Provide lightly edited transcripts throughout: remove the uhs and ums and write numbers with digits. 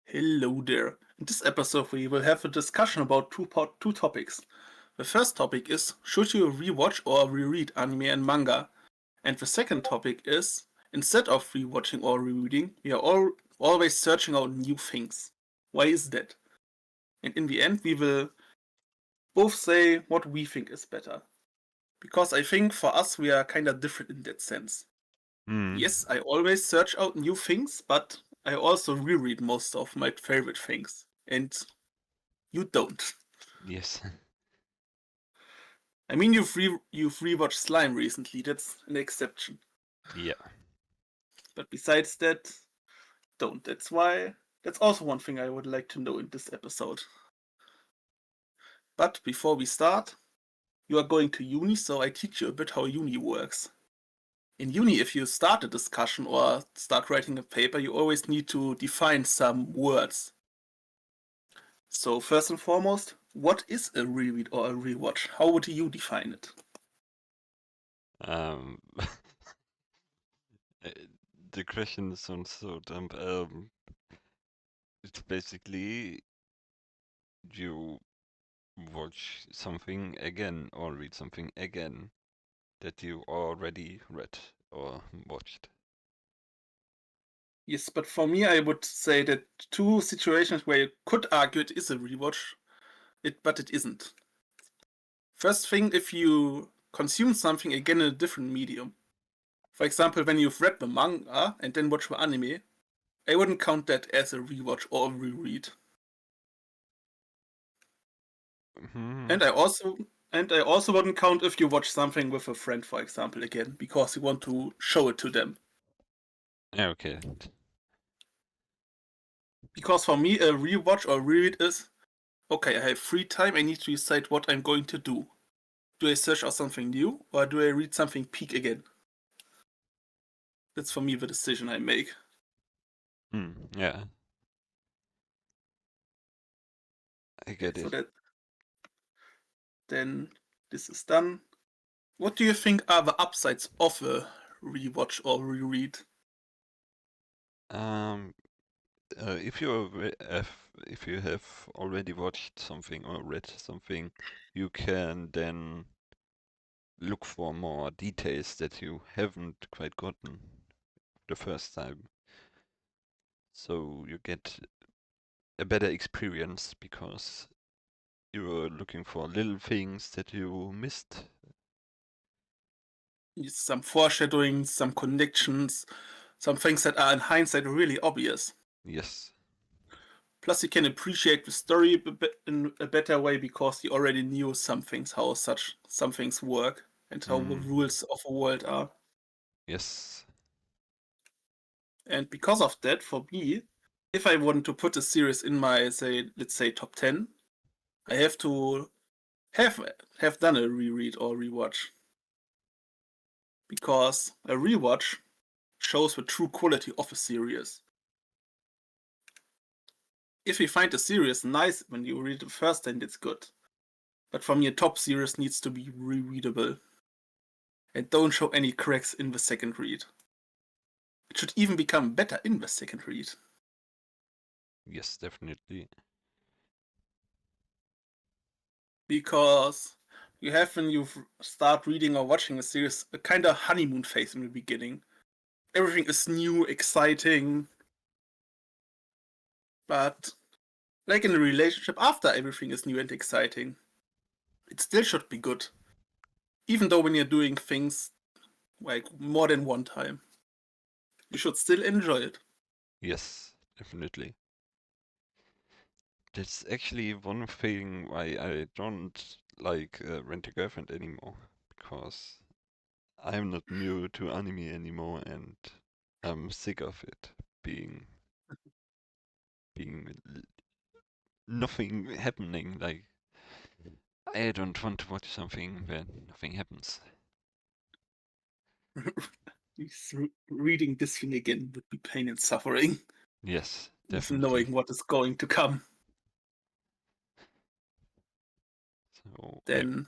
Hello there. In this episode, we will have a discussion about two topics. The first topic is, should you rewatch or reread anime and manga? And the second topic is, instead of rewatching or rereading, we are always searching out new things. Why is that? And in the end, we will both say what we think is better. Because I think for us, we are kind of different in that sense. Yes, I always search out new things, but I also reread most of my favorite things. And you don't. Yes. I mean, you've rewatched Slime recently. That's an exception. Yeah. But besides that, don't. That's also one thing I would like to know in this episode. But before we start, you are going to uni, so I teach you a bit how uni works. In uni, if you start a discussion or start writing a paper, you always need to define some words. So first and foremost, what is a reread or a rewatch? How would you define it? Um, the question sounds so dumb. It's basically you watch something again or read something again that you already read or watched. Yes, but for me, I would say that two situations where you could argue it is a rewatch, but it isn't. First thing, if you consume something again in a different medium. For example, when you've read the manga and then watch the anime, I wouldn't count that as a rewatch or a reread. And I also wouldn't count if you watch something with a friend, for example, again, because you want to show it to them. Yeah, okay. Because for me, a rewatch or reread is, okay, I have free time, I need to decide what I'm going to do. Do I search out something new, or do I read something peak again? That's for me the decision I make. Yeah. I get So it. that then this is done. What do you think are the upsides of a rewatch or reread? Um, if you have already watched something or read something, you can then look for more details that you haven't quite gotten the first time. So you get a better experience because you're looking for little things that you missed. Some foreshadowing, some connections, some things that are in hindsight really obvious. Yes. Plus, you can appreciate the story in a better way because you already knew some things, how some things work, and how the rules of a world are. Yes. And because of that, for me, if I want to put a series in my, let's say top 10, I have to have done a reread or rewatch. Because a rewatch shows the true quality of a series. If you find a series nice when you read it first, then it's good. But for me, a top series needs to be rereadable. And don't show any cracks in the second read. It should even become better in the second read. Yes, definitely. Because you have, when you start reading or watching a series, a kind of honeymoon phase in the beginning. Everything is new, exciting. But like in a relationship, after everything is new and exciting, it still should be good. Even though when you're doing things like more than one time, you should still enjoy it. Yes, definitely. That's actually one thing why I don't like Rent a Girlfriend anymore, because I'm not new to anime anymore and I'm sick of it being nothing happening. Like, I don't want to watch something where nothing happens. Reading this thing again would be pain and suffering, Yes, with definitely. knowing what is going to come. So, Then,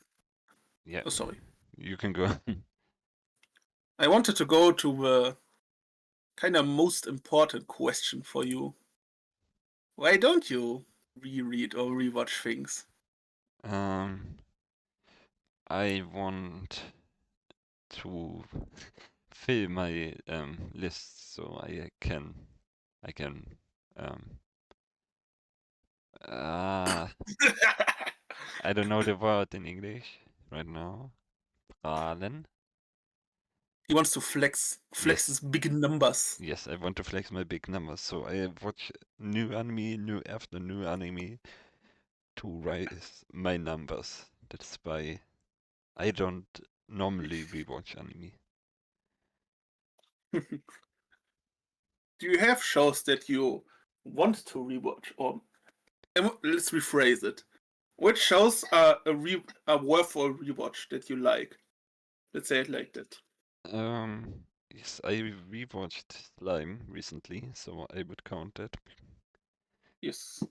yeah, oh sorry, you can go. I wanted to go to the kind of most important question for you. Why don't you reread or rewatch things? Um, I want to fill my list so I can um uh I don't know the word in English right now. Prahlen? He wants to flex Yes, his big numbers. yes, I want to flex my big numbers, so I watch new after new anime to raise my numbers. That's why I don't normally rewatch anime. Do you have shows that you want to rewatch? Or let's rephrase it. Which shows are worth for a rewatch that you like? Let's say it like that. Yes, I rewatched Slime recently, so I would count that. Yes.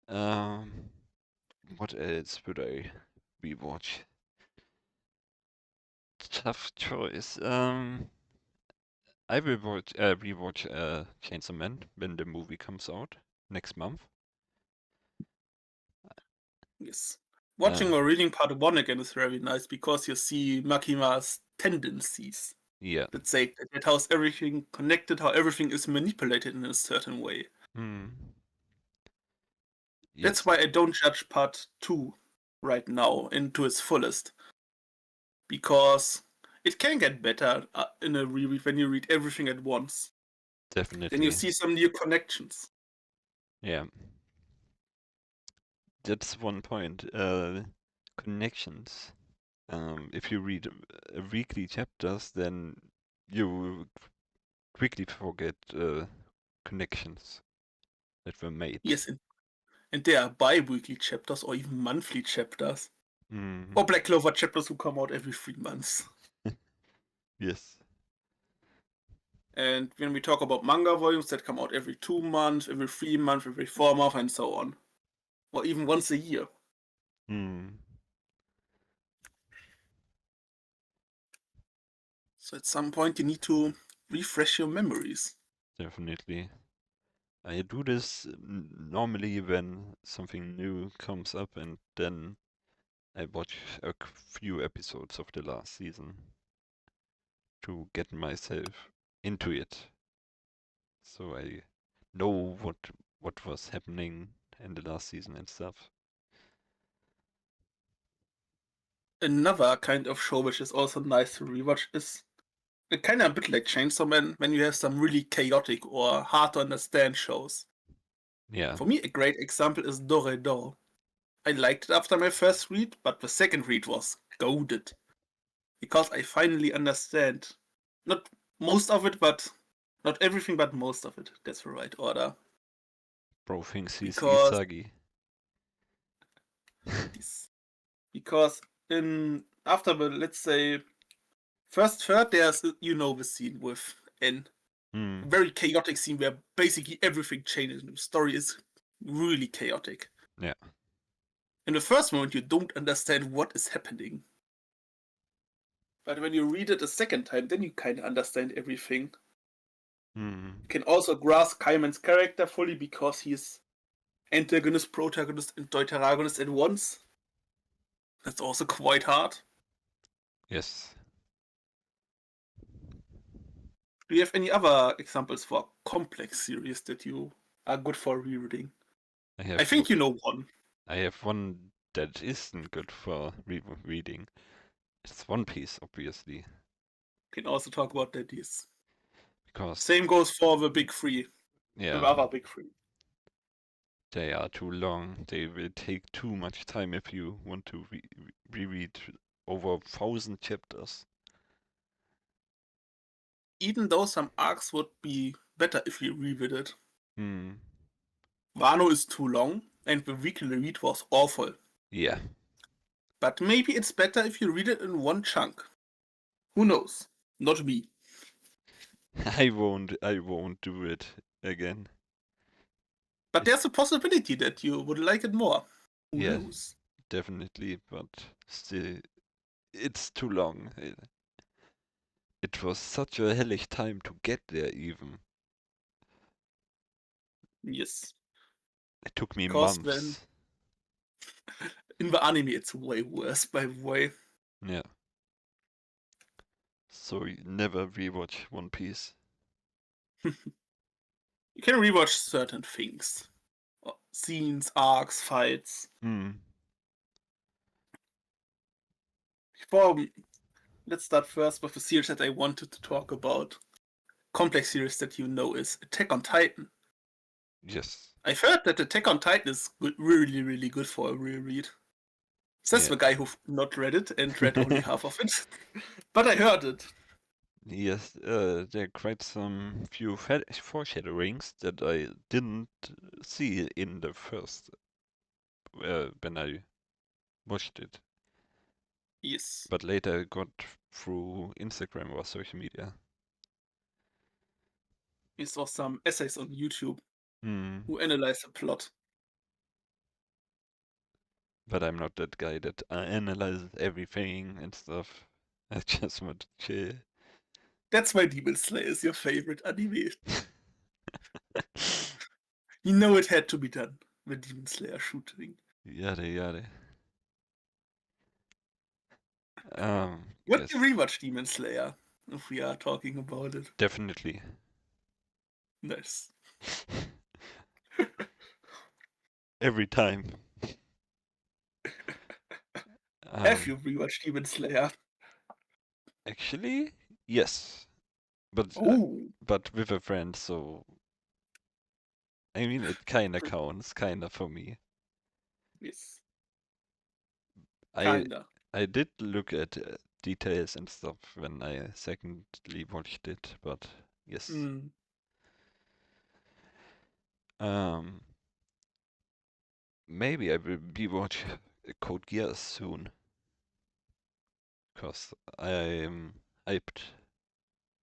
Um, what else would I rewatch? Tough choice. I will rewatch Chainsaw Man when the movie comes out next month. Yes. Uh, Watching or reading part one again is very nice because you see Makima's tendencies. yeah. Let's say that how everything connected, how everything is manipulated in a certain way. Hmm. That's Yes, why I don't judge part two right now into its fullest. Because it can get better in a reread when you read everything at once. Then you definitely. see some new connections. Yeah. That's one point. Connections. If you read weekly chapters, then you quickly forget connections that were made. Yes, and there are bi-weekly chapters or even monthly chapters. Mm. Or Black Clover chapters who come out every 3 months. Yes. And when we talk about manga volumes that come out every 2 months, every 3 months, every 4 months, and so on. Or even once a year. Mm. So at some point you need to refresh your memories. Definitely. I do this normally when something new comes up, and then I watch a few episodes of the last season to get myself into it, so I know what was happening in the last season and stuff. Another kind of show which is also nice to rewatch is kind of a bit like Chainsaw Man when you have some really chaotic or hard to understand shows. Yeah, For me, a great example is Dore. I liked it after my first read, but the second read was goaded. Because I finally understand. Not most of it, but not everything, but most of it. That's the right order. bro thinks he's Because Isagi. this, because in after the let's say first third, there's the scene with N. Hmm. A very chaotic scene where basically everything changes and the story is really chaotic. Yeah. In the first moment, you don't understand what is happening. But when you read it a second time, then you kind of understand everything. Hmm. You can also grasp Kaiman's character fully because he's antagonist, protagonist, and deuteragonist at once. That's also quite hard. Yes. Do you have any other examples for complex series that you are good for rereading? I I have think you know one. I have one that isn't good for reading. It's One Piece, obviously, Can also talk about that. Yes. because Same goes for the big three, the yeah, other big three. they are too long. They will take too much time if you want to reread over 1,000 chapters. Even though some arcs would be better if you reread it. Hmm. Wano is too long, and the weekly read was awful. Yeah. But maybe it's better if you read it in one chunk. Who knows? Not me. I won't do it again. But It, there's a possibility that you would like it more. Who yeah, knows? definitely, but still, it's too long. It was such a hellish time to get there even. Yes. It took me Because when months. in the anime it's way worse, by the way. Yeah. So you never rewatch One Piece. You can rewatch certain things. Scenes, arcs, fights. Hmm. Before let's start first with the series that I wanted to talk about. Complex series that you know is Attack on Titan. Yes. I've heard that Attack on Titan is good, really, really good for a reread. Says Yeah. the guy who not read it and read only half of it. But I heard it. Yes, there are quite some few foreshadowings that I didn't see in the first when I watched it, Yes. but later got through Instagram or social media. We saw some essays on YouTube Hmm. who analyze the plot. But I'm not that guy that analyzes everything and stuff. I just want to chill. That's why Demon Slayer is your favorite anime. You know it had to be done. The Demon Slayer shooting. Yada yada. What Yes, do you rewatch Demon Slayer? If we are talking about it. definitely. Nice. Every time. Have you rewatched Demon Slayer? Actually, yes, but Oh, with a friend, so I mean it kinda counts, kinda for me. yes. I Kinda. I did look at details and stuff when I secondly watched it, but yes. Mm. Um, Maybe I will rewatch Code Geass soon, cause I'm hyped.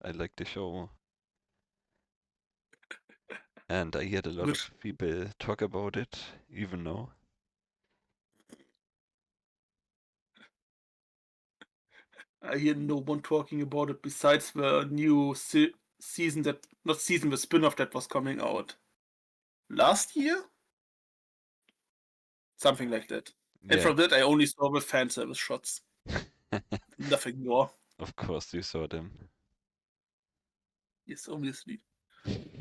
I like the show, and I heard a lot Good. of people talk about it, even though. I hear no one talking about it besides the new season that, not season, the spin off that was coming out last year? Something like that. And Yeah. from that, I only saw the fan service shots. Nothing more. Of course you saw them. Yes, obviously.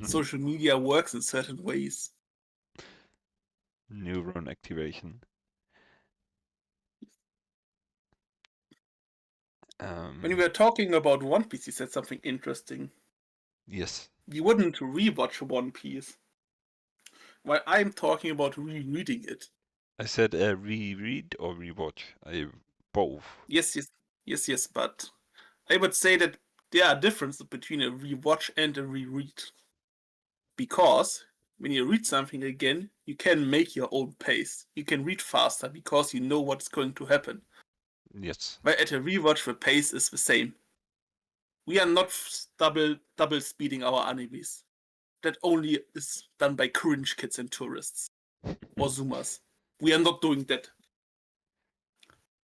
Social media works in certain ways. Neuron activation. When we Um, were talking about One Piece, you said something interesting. yes. You wouldn't rewatch One Piece, while I'm talking about rereading it. I said reread or rewatch. I both. Yes, yes, yes, yes, but I would say that there are differences between a rewatch and a reread. Because when you read something again, you can make your own pace. You can read faster because you know what's going to happen. Yes. But at a rewatch, the pace is the same. We are not double speeding our animes. That only is done by cringe kids and tourists or zoomers. We are not doing that.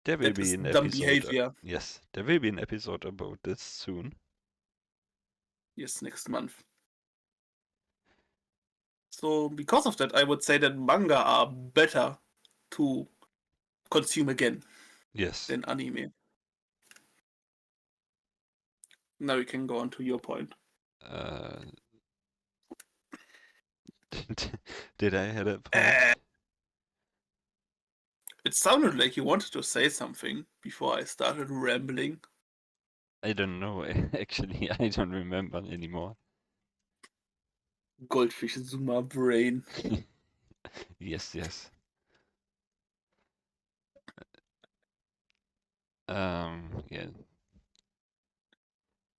There will That be is an dumb episode. behavior. Yes, there will be an episode about this soon. Yes, next month. So because of that, I would say that manga are better to consume again Yes. than anime. Now you can go on to your point. Uh, did I had a point? Uh, It sounded like you wanted to say something before I started rambling. I don't know. Actually, I don't remember anymore. Goldfish Zuma brain. Yes, yes. Yeah.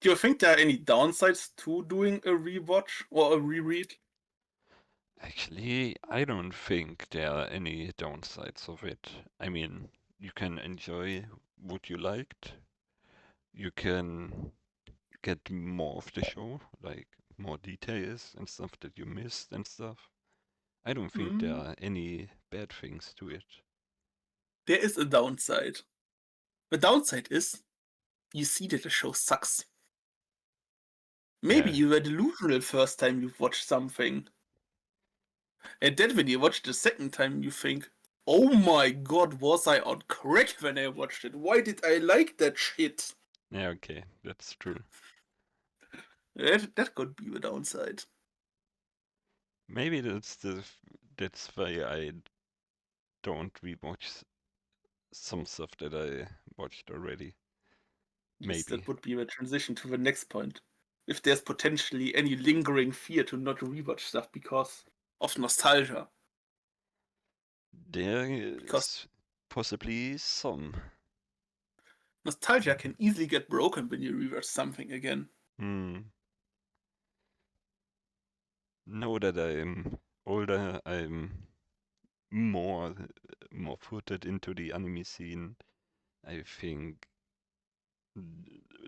Do you think there are any downsides to doing a rewatch or a reread? Actually, I don't think there are any downsides of it. I mean, you can enjoy what you liked. You can get more of the show, like more details and stuff that you missed and stuff. I don't think there Hmm. are any bad things to it. There is a downside. The downside is you see that the show sucks. Maybe Yeah, you were delusional first time you watched something. And then when you watch it the second time, you think, oh my god, was I on crack when I watched it? Why did I like that shit? Yeah, okay, that's true. That could be the downside. Maybe that's why I don't rewatch some stuff that I watched already. Yes, Maybe. that would be the transition to the next point. If there's potentially any lingering fear to not rewatch stuff because of nostalgia. There Because is possibly some. nostalgia can easily get broken when you rewatch something again. Now that I'm older, I'm more footed into the anime scene. I think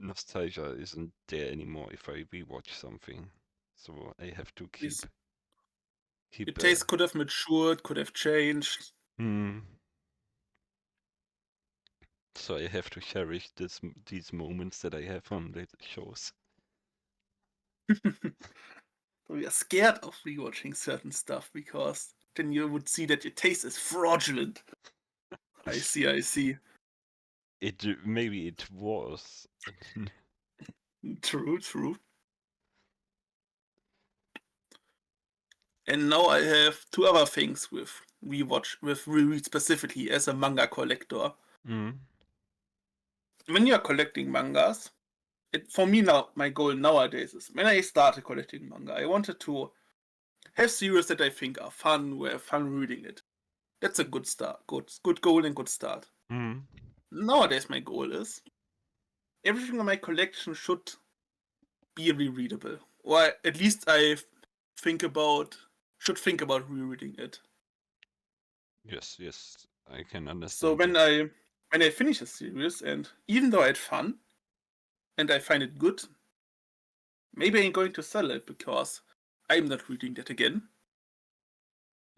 nostalgia isn't there anymore if I rewatch something. So I have to keep Yes, your keep taste could have matured, could have changed. hmm. So I have to cherish these moments that I have on the shows. So we are scared of rewatching certain stuff because then you would see that your taste is fraudulent. I see. Maybe it was. True. And now I have two other things with reread specifically as a manga collector. Mm. When you're collecting mangas, for me now, my goal nowadays is when I started collecting manga, I wanted to have series that I think are fun, where I have fun reading it. That's a good start. Good goal and good start. Mm. Nowadays my goal is everything in my collection should be rereadable. Or at least I should think about rereading it. Yes, I can So understand when that. I finish a series and even though I had fun and I find it good, maybe I'm going to sell it because I'm not reading that again.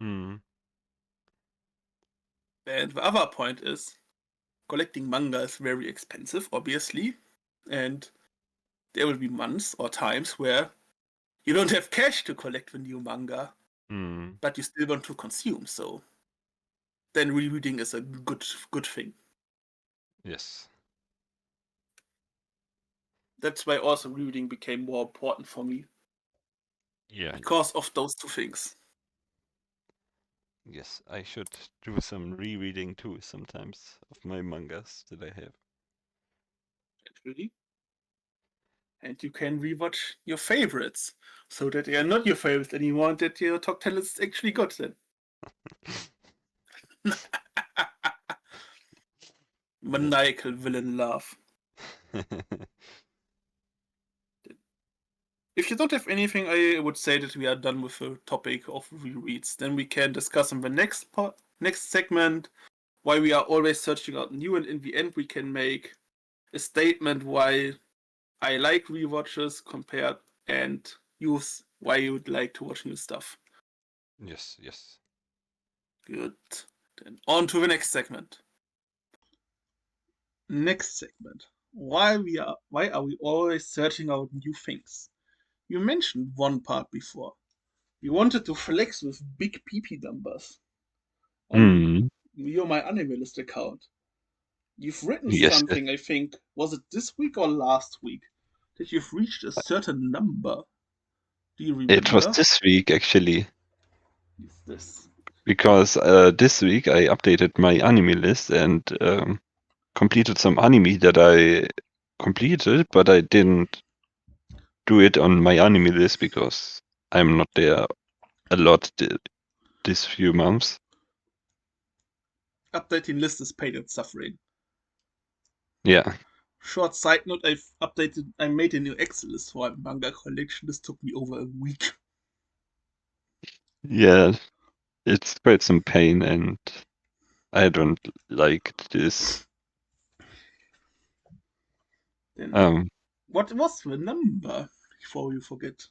Mm. And the other point is collecting manga is very expensive, obviously. And there will be months or times where you don't have cash to collect the new manga, Mm. but you still want to consume. So then rereading is a good thing. Yes. That's why also rereading became more important for me Yeah. because of those two things. Yes, I should do some rereading too sometimes of my mangas that I have. Actually. And you can rewatch your favorites so that they are not your favorites anymore and that your top 10 list is actually good then. Maniacal villain laugh. If you don't have anything, I would say that we are done with the topic of rereads. Then we can discuss in the next segment why we are always searching out new, and in the end we can make a statement why I like rewatches compared and use why you would like to watch new stuff. Yes. Good. Then on to the next segment. Next segment. Why are we always searching out new things? You mentioned one part before. You wanted to flex with big PP numbers on Mm. your My Anime List account. You've written Yes, something, I think, was it this week or last week, that you've reached a certain number. Do you it was remember? this week actually, Is this? because this week I updated my anime list and completed some anime that I completed, but I didn't do it on my anime list because I'm not there a lot this few months. Updating list is pain and suffering. Yeah, Short side note, I made a new Excel list for my manga collection. This took me over a week. yeah, it's quite some pain and I don't like this. Then, what was the number? Before you forget.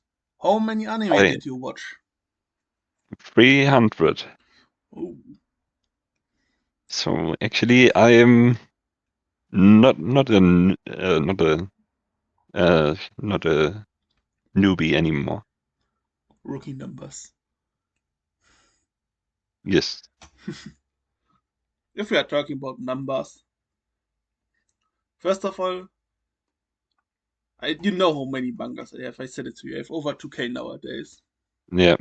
How many anime I did you watch? 300. Oh, So actually, I am not a newbie anymore. rookie numbers. Yes. If we are talking about numbers, first of all, you know how many mangas I have. I said it to you. I have over 2K nowadays. Yeah.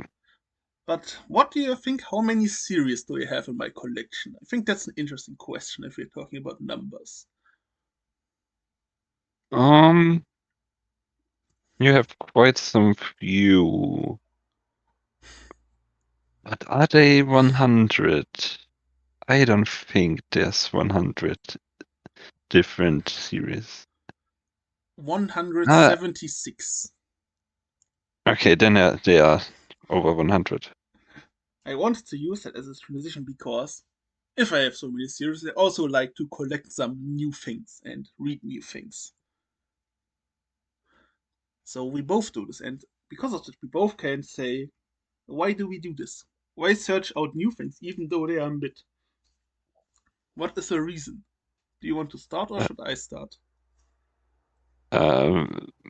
But what do you think? How many series do I have in my collection? I think that's an interesting question if we're talking about numbers. Um, you have quite some few. But are they 100? I don't think there's 100 different series. Ah, 176. okay, then they are over 100. I wanted to use that as a transition because if I have so many series, I also like to collect some new things and read new things. So we both do this, and because of that, we both can say, why do we do this? Why search out new things even though they are mid? What is the reason? Do you want to start or Uh, should I start?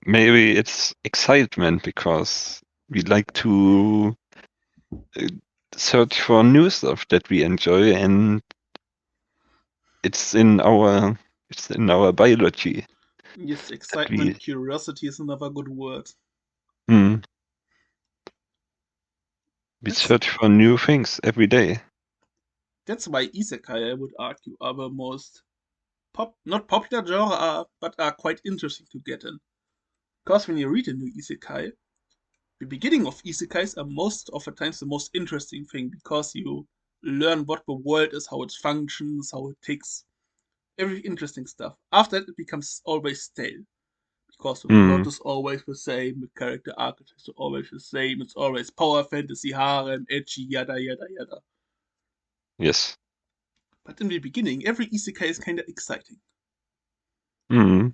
maybe it's excitement because we like to uh, search for new stuff that we enjoy, and it's in our biology Yes, that we. excitement, curiosity is another good word. Mm, we That's search for new things every day. that's why isekai, I would argue, are the most not popular genre, but are quite interesting to get in. Because when you read a new isekai, the beginning of isekais are most of the times the most interesting thing because you learn what the world is, how it functions, how it ticks, every interesting stuff. After that, it becomes always stale because the plot Mm, is always the same, the character archetypes are always the same, it's always power fantasy, harem, edgy, yada yada yada. yes. But in the beginning, every isekai is kinda exciting. Mm,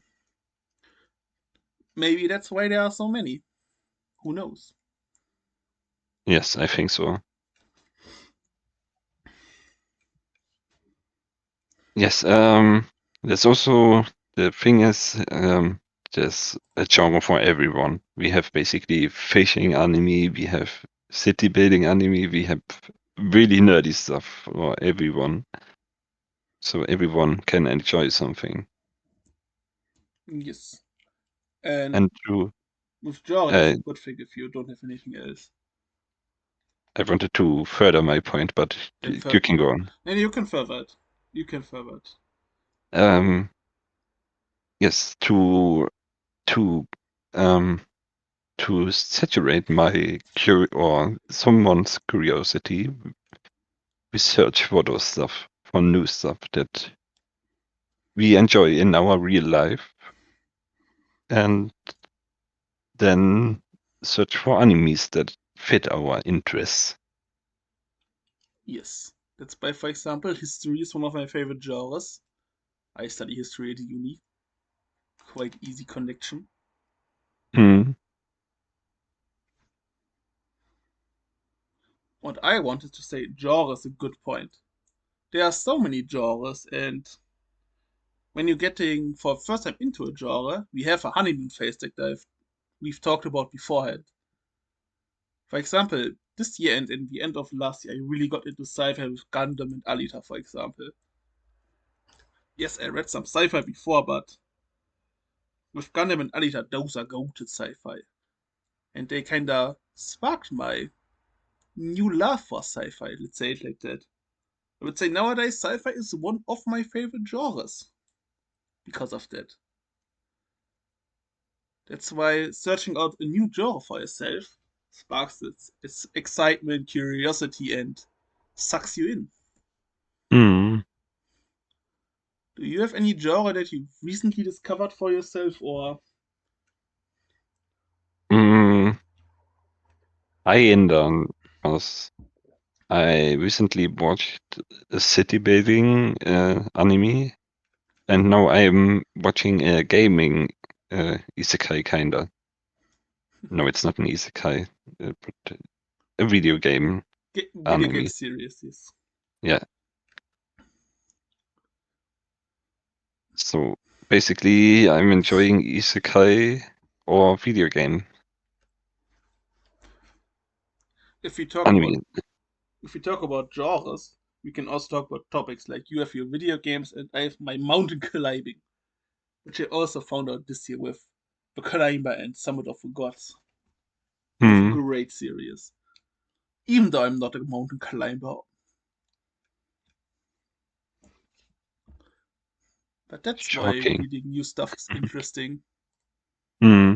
Maybe that's why there are so many. Who knows? yes, I think so. Yes, there's also the thing is, there's a genre for everyone. We have basically fishing anime, we have city building anime, we have really nerdy stuff for everyone. So everyone can enjoy something. Yes. And And to, with genre, that's uh, a good thing if you don't have anything else. I wanted to further my point, but Then you can go on. and you can further it. You can further it. Um, yes, to um to saturate my or someone's curiosity, we search for those stuff, for new stuff that we enjoy in our real life, and then search for animes that fit our interests. Yes. That's by, for example, history is one of my favorite genres. I study history at uni. Quite easy connection. Mm, What I wanted to say, genre is a good point. There are so many genres, and when you're getting for first time into a genre, we have a honeymoon phase that we've talked about beforehand. For example, this year and in the end of last year, I really got into sci-fi with Gundam and Alita, for example. Yes, I read some sci-fi before, but with Gundam and Alita, those are goated sci-fi. And they kinda sparked my new love for sci-fi, let's say it like that. I would say nowadays sci-fi is one of my favorite genres because of that. That's why searching out a new genre for yourself sparks its excitement, curiosity, and sucks you in. mm, Do you have any genre that you recently discovered for yourself, or mm. I end on because I recently watched a city building anime, and now I'm watching a gaming isekai kinda. No, it's not an isekai, but a video game video game anime. series? Yes. Yeah. So basically, I'm enjoying isekai or video game If we talk about anime. if we talk about genres, we can also talk about topics like you have your video games and I have my mountain climbing, which I also found out this year with The Climber and Summit of the Gods. Both Hmm. great series. Even though I'm not a mountain climber. But that's why Shocking. reading new stuff is interesting. Hmm.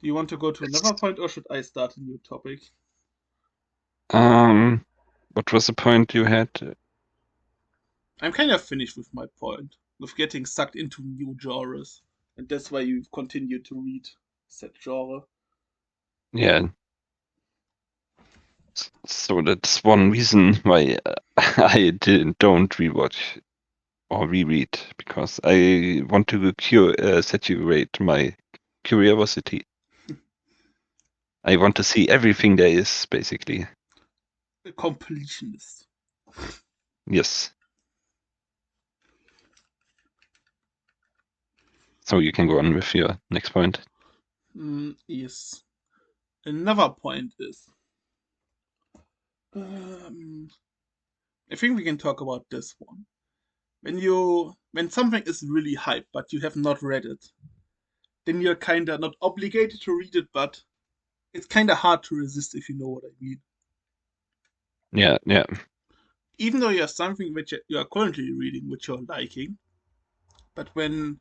Do you want to go to another point or should I start a new topic? Um, what was the point you had? I'm kind of finished with my point, with getting sucked into new genres. And that's why you continue to read said genre. Yeah. So that's one reason why I don't rewatch or reread, because I want to saturate my curiosity. I want to see everything there is, basically. A completionist. Yes. So you can go on with your next point. Yes. Another point is, um, I think we can talk about this one. When something is really hyped but you have not read it, then you're kinda not obligated to read it, but it's kinda hard to resist if you know what I mean. Yeah, yeah. Even though you have something which you are currently reading, which you're liking, but when,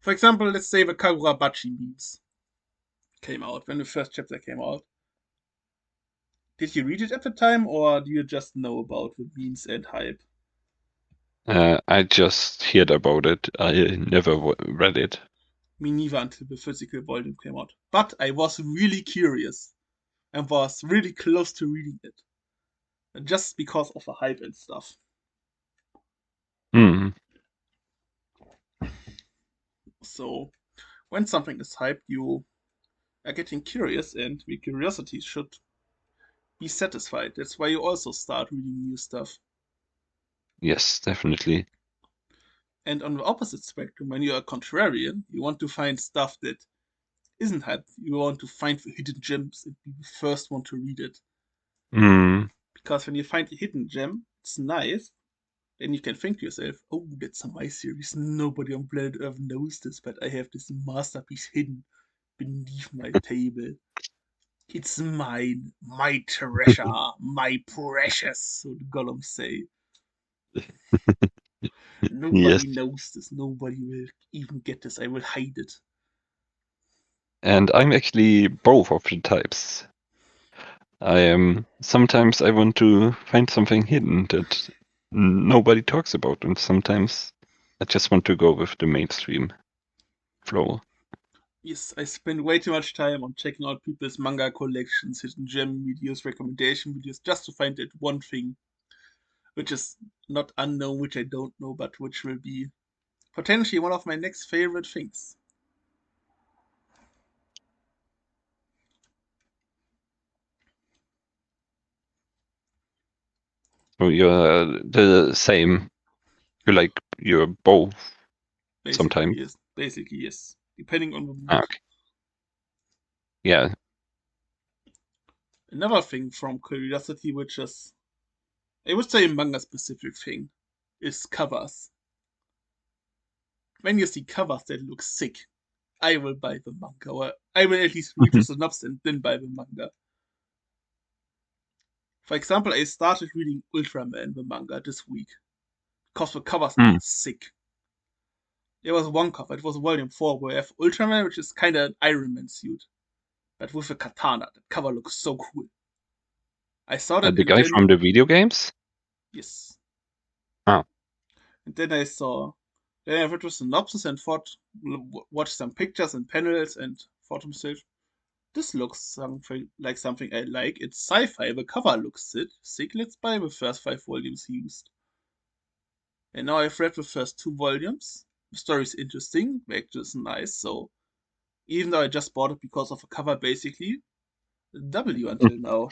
for example, let's say the Kagurabachi memes came out, when the first chapter came out, did you read it at the time, or do you just know about the memes and hype? I just heard about it. I never read it. Me neither until the physical volume came out. But I was really curious and was really close to reading it, just because of the hype and stuff. Hmm. So when something is hyped, you are getting curious, and the curiosity should be satisfied. That's why you also start reading new stuff. Yes, definitely. And on the opposite spectrum, when you're a contrarian, you want to find stuff that isn't hyped. You want to find the hidden gems and be the first one to read it. Hmm. Because when you find a hidden gem, it's nice. Then you can think to yourself, oh, that's my series. Nobody on planet Earth knows this, but I have this masterpiece hidden beneath my table. It's mine, my treasure, my precious, so the golems say. Yes. Nobody knows this. Nobody will even get this. I will hide it. And I'm actually both of the types. I am sometimes I want to find something hidden that nobody talks about, and sometimes I just want to go with the mainstream flow. Yes, I spend way too much time on checking out people's manga collections, hidden gem videos, recommendation videos, just to find that one thing, which is not unknown, which I don't know, but which will be potentially one of my next favorite things. So you're the same. You're both Basically, sometimes. yes. Basically, yes. Depending on the Ah, mood. okay. Yeah. Another thing from curiosity, which is, I would say, a manga specific thing, is covers. When you see covers that look sick, I will buy the manga, or I will at least read the synopsis and then buy the manga. For example, I started reading Ultraman, the manga, this week, because the covers are Hmm. sick. There was one cover, it was volume 4, where I have Ultraman, which is kind of an Iron Man suit, but with a katana. The cover looks so cool. I saw that The and guy then, from the video games? yes. Ah. And then then I read the synopsis and watched some pictures and panels and thought to myself, this looks something I like. It's sci-fi. The cover looks sick. Let's buy the first 5 volumes used. And now I've read the first 2 volumes. The story is interesting. The actor is nice. So even though I just bought it because of a cover, basically, W until now.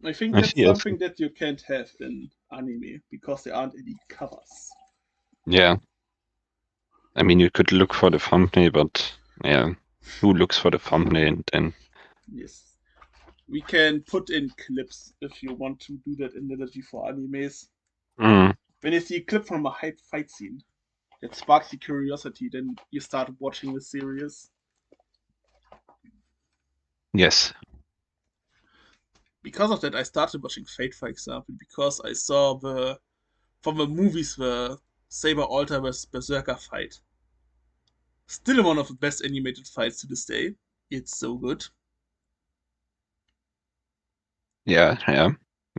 I think I that's see. something that you can't have in anime because there aren't any covers. Yeah. I mean, you could look for the thumbnail, but yeah, who looks for the thumbnail then? Yes. We can put in clips if you want to do that analogy for animes. Mm, When you see a clip from a fight scene that sparks your curiosity, then you start watching the series. yes. Because of that, I started watching Fate, for example, because I saw from the movies the Saber Alter vs Berserker fight. Still one of the best animated fights to this day. It's so good. Yeah, yeah.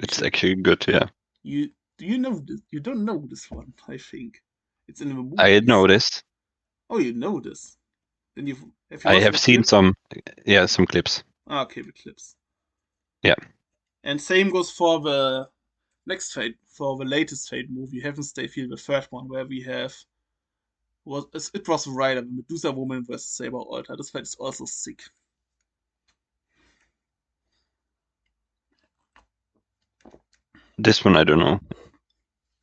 You It's should actually good, yeah. you do you know this? You don't know this one, I think. It's in the I movies. noticed. Oh, you know this. Then have you I watched have the seen clip? some, yeah, some clips. Ah, okay, the clips. Yeah. And same goes for the next Fate, for the latest Fate movie, Heaven's Day Field, the third one, where we have it was Rider, the Medusa Woman versus Saber Alter. This fight is also sick. This one I don't know.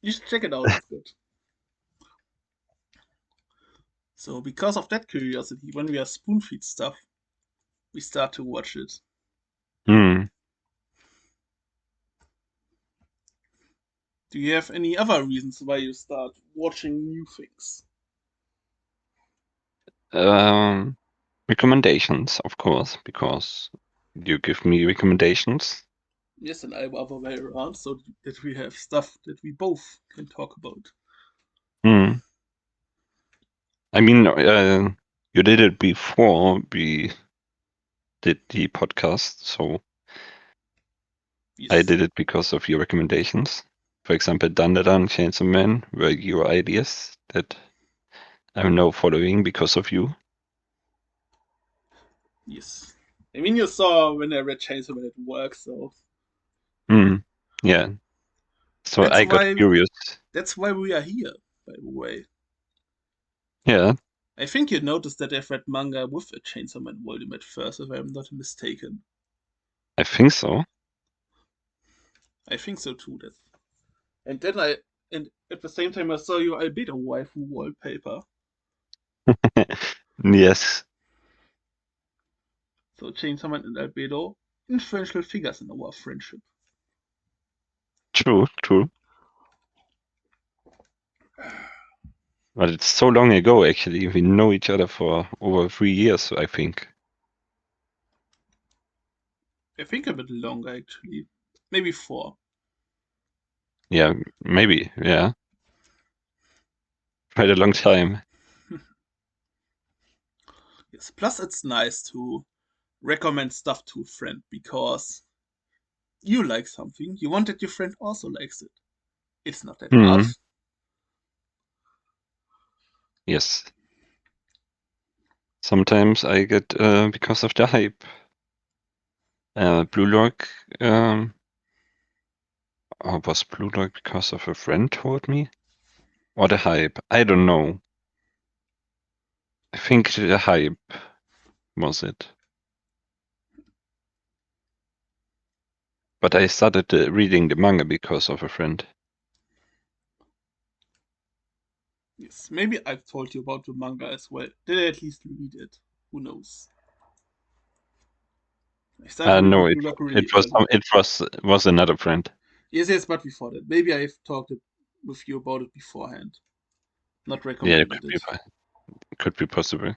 You should check it out. It's good. So because of that curiosity, when we are spoon feed stuff, we start to watch it. Hmm. Do you have any other reasons why you start watching new things? Um, Recommendations, of course, because you give me recommendations. Yes, and I'm other way around, so that we have stuff that we both can talk about. Hmm. I mean, you did it before we did the podcast, so I Yes, did it because of your recommendations. For example, Dandadan, Chainsaw Man were your ideas that I'm now following because of you. yes. I mean, you saw when I read Chainsaw Man at work, so Hmm. Yeah. So that's I got why curious. that's why we are here. By the way, Yeah, I think you noticed that I've read manga with a Chainsaw Man volume at first, if I'm not mistaken. I think so. I think so too. And then and at the same time I saw your albedo waifu wallpaper. Yes, So Chainsaw Man and albedo, influential figures in our friendship. true, true. But it's so long ago, actually. We know each other for over 3 years, I think. I think a bit longer actually, maybe 4. Yeah, maybe. Yeah, quite a long time. Yes. Plus, it's nice to recommend stuff to a friend because you like something, you want that your friend also likes it. It's not that hard. Hmm. Yes. Sometimes I get because of the hype. Blue Lock. Or was Blue Lock because of a friend told me? Or the hype? I don't know. I think the hype was it. But I started reading the manga because of a friend. Yes, maybe I've told you about the manga as well. Did I at least read it? Who knows? I started No, reading it Blue Lock it really was early. it was another friend. Yes, yes, but before that. Maybe I've talked with you about it beforehand, not Yeah, it recommended could it. could be possible.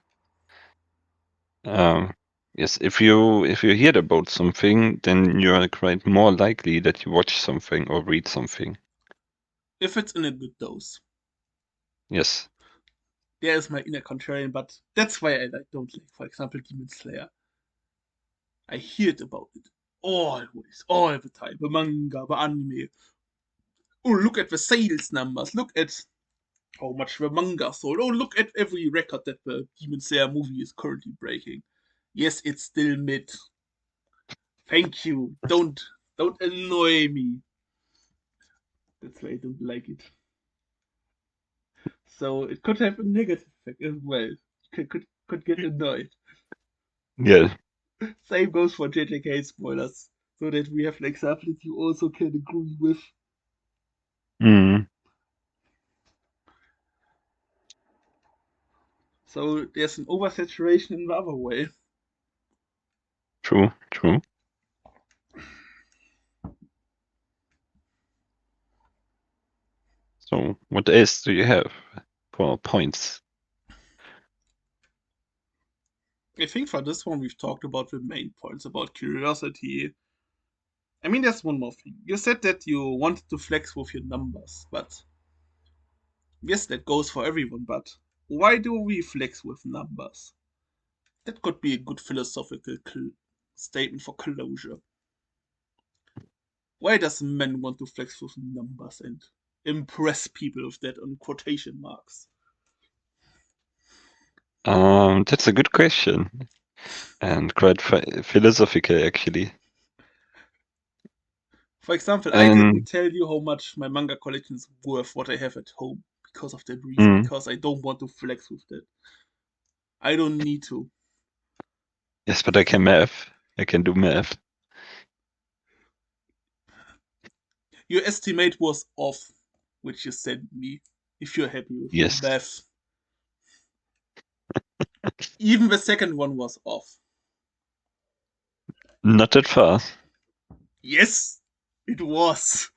Um, yes, if you hear about something, then you are quite more likely that you watch something or read something. If it's in a good dose. Yes. There is my inner contrarian, but that's why I don't like, for example, Demon Slayer. I heard about it always, all the time. The manga, the anime. Oh, look at the sales numbers. Look at how much the manga sold. Oh, look at every record that the Demon Slayer movie is currently breaking. Yes, it's still mid. Thank you. Don't annoy me. That's why I don't like it. So it could have a negative effect as well. Could get annoyed. Yeah. Same goes for JJK spoilers. So that we have an example that you also can agree with. Mm. So there's an oversaturation in the other way. True, true. So, what else do you have for points? I think for this one we've talked about the main points about curiosity. I mean, there's one more thing. You said that you wanted to flex with your numbers, but yes, that goes for everyone, but why do we flex with numbers? That could be a good philosophical statement for closure. Why does men want to flex with numbers and impress people with that on quotation marks? That's a good question and quite philosophical actually. For example, I didn't And tell you how much my manga collection is worth what I have at home because of that reason, mm, because I don't want to flex with that. I don't need to. yes, but I can math. I can do math. Your estimate was off, which you sent me, if you're happy with your Yes. math. Even the second one was off. Not that far. Yes, it was.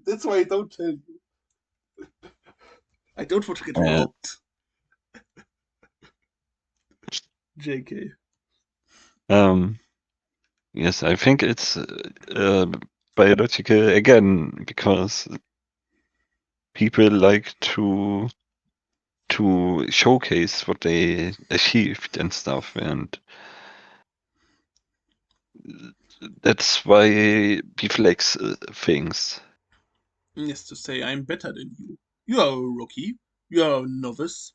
That's why I don't tell you. I don't want to get Uh, robbed. JK. um, yes, I think it's biological again because people like to showcase what they achieved and stuff, and that's why we flex things. Yes, to say I'm better than you. You are a rookie. You are a novice.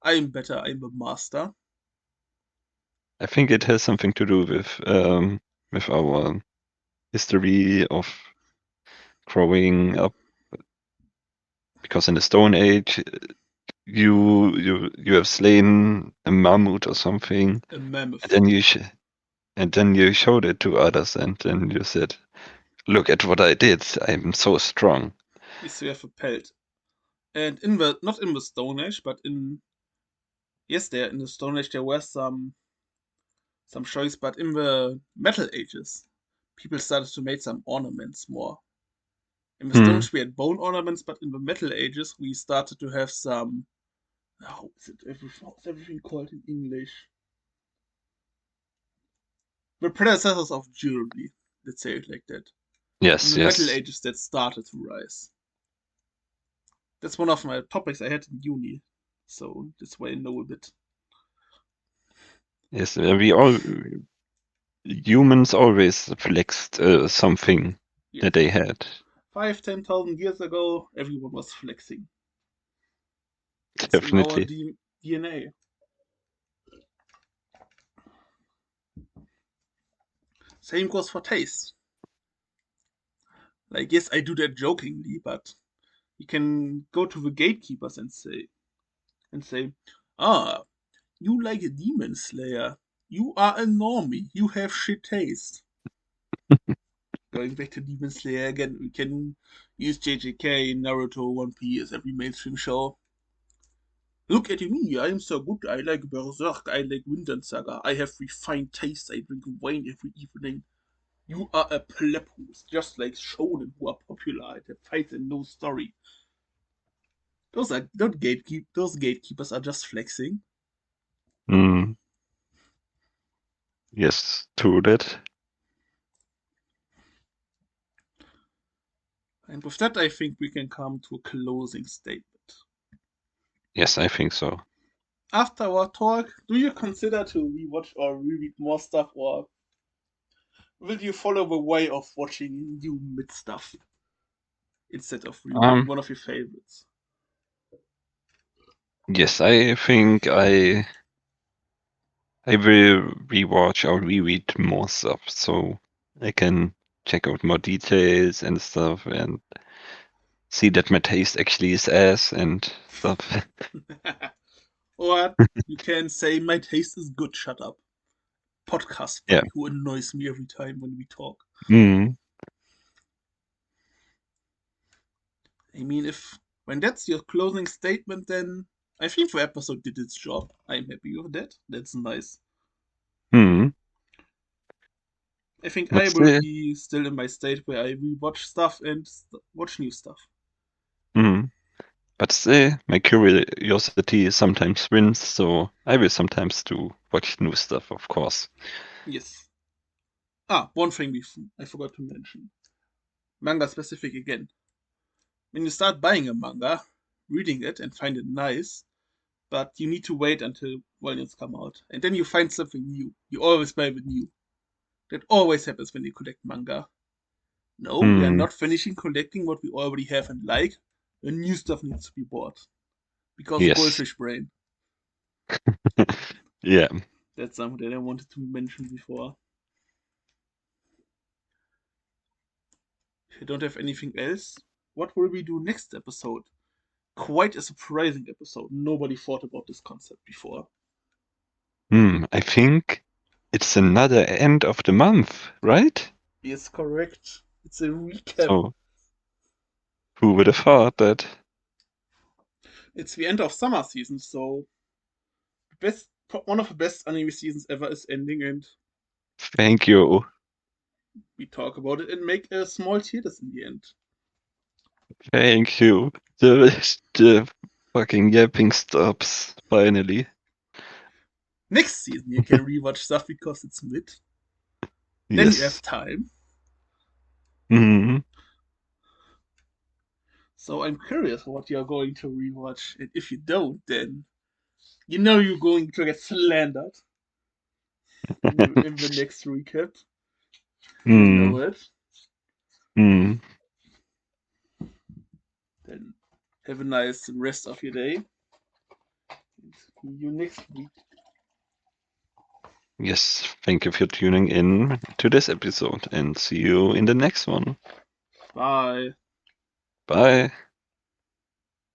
I'm better. I'm a master. I think it has something to do with our history of growing up, because in the Stone Age you have slain a mammoth or something, A and mammoth. then you showed it to others, and then you said, "Look at what I did! I'm so strong." Yes, you have a pelt. And in the not in the Stone Age, but there in the Stone Age there were some choice, but in the Metal Ages, people started to make some ornaments more. In the Stone Hmm. Age we had bone ornaments, but in the Metal Ages we started to have some. How is it? What's everything called in English? The predecessors of jewelry. Let's say it like that. In Yes, the Metal yes, Ages that started to rise. That's one of my topics I had in uni, so that's why I know a bit. yes. We all humans always flexed something Yes, that they had. 5, 10,000 years ago, everyone was flexing. It's in our Definitely. DNA. Same goes for taste. Like, yes, I do that jokingly, but you can go to the gatekeepers and say, ah, you like a demon slayer. You are a normie. You have shit taste. Going back to Demon Slayer again, we can use JJK, Naruto, One Piece, every mainstream show. Look at me, I am so good. I like Berserk, I like Vinland Saga. I have refined taste. I drink wine every evening. You are a pleb who's just like shonen who are popular. That fights and no story. Those gatekeepers are just flexing. Mm, yes, true that. And with that, I think we can come to a closing statement. Yes, I think so. After our talk, do you consider to rewatch or reread more stuff, or will you follow the way of watching new mid stuff instead of rereading Um, one of your favorites? yes, I think I will rewatch or reread more stuff so I can check out more details and stuff and see that my taste actually is ass and stuff. Or you can say, my taste is good, shut up. Podcast Yeah. buddy who annoys me every time when we talk. Mm. I mean, if When that's your closing statement, then I think the episode did its job. I'm happy with that. That's nice. Hmm. I think I But will still, be still in my state where I rewatch stuff and watch new stuff. hmm. But still, my curiosity sometimes wins, so I will sometimes do watch new stuff, of course. Yes. One thing I forgot to mention. Manga specific again. When you start buying a manga, reading it and find it nice, but you need to wait until volumes come out. And then you find something new. You always buy the new. That always happens when you collect manga. No, we are Hmm. not finishing collecting what we already have and like. The new stuff needs to be bought. Because Yes. goldfish brain. Yeah. That's something that I wanted to mention before. If you don't have anything else, what will we do next episode? Quite a surprising episode. Nobody thought about this concept before. I think it's another end of the month, right? Yes, correct. It's a recap. So who would have thought that? It's the end of summer season, so best one of the best anime seasons ever is ending, and Thank you. we talk about it and make a small tier list in the end. Thank you. The fucking yapping stops, finally. Next season, you can rewatch stuff because it's mid. Then you Yes. have time. Hmm. So I'm curious what you're going to rewatch, and if you don't, then you know you're going to get slandered in the next recap. You know Hmm. it. Hmm. Then have a nice rest of your day. And see you next week. Yes. Thank you for tuning in to this episode and see you in the next one. Bye. Bye.